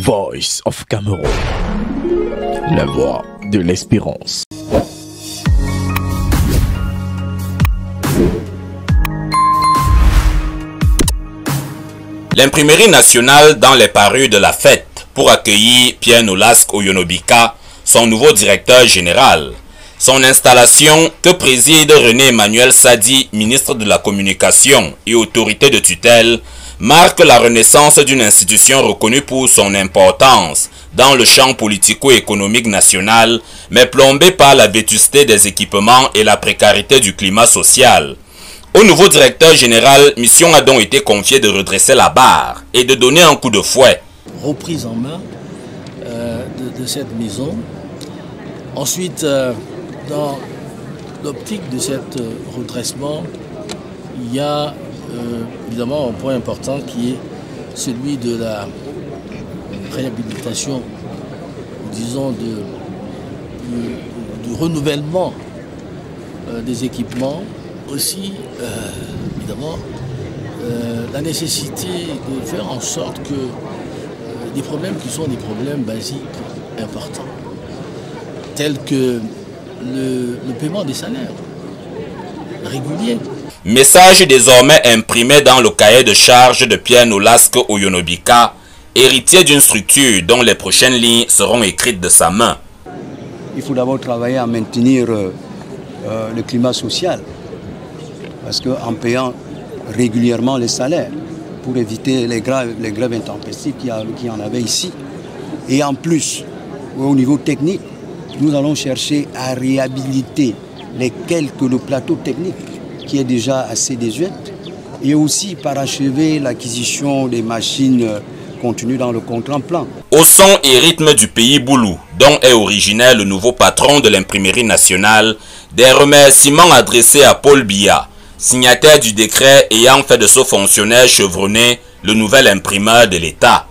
Voice of Cameroun, la voix de l'espérance. L'imprimerie nationale dans les parures de la fête pour accueillir Pierre Nolasque Oyonobika, son nouveau directeur général. Son installation, que préside René Emmanuel Sadi, ministre de la Communication et autorité de tutelle, marque la renaissance d'une institution reconnue pour son importance dans le champ politico-économique national, mais plombée par la vétusté des équipements et la précarité du climat social. Au nouveau directeur général, mission a donc été confiée de redresser la barre et de donner un coup de fouet. Reprise en main de cette maison. Ensuite, dans l'optique de cet redressement, il y a évidemment un point important qui est celui de la réhabilitation, disons, du renouvellement des équipements. Aussi, évidemment, la nécessité de faire en sorte que des problèmes qui sont des problèmes basiques importants, tels que le paiement des salaires réguliers. Message désormais imprimé dans le cahier de charge de Pierre Nolasque Oyonobika, héritier d'une structure dont les prochaines lignes seront écrites de sa main. Il faut d'abord travailler à maintenir le climat social, parce qu'en payant régulièrement les salaires, pour éviter les grèves intempestives qu'il y en avait ici. Et en plus, au niveau technique, nous allons chercher à réhabiliter le plateau technique qui est déjà assez désuet, et aussi parachever l'acquisition des machines contenues dans le contrat plan. Au son et rythme du pays Boulou, dont est originaire le nouveau patron de l'imprimerie nationale, des remerciements adressés à Paul Biya, signataire du décret ayant fait de ce fonctionnaire chevronné le nouvel imprimeur de l'État.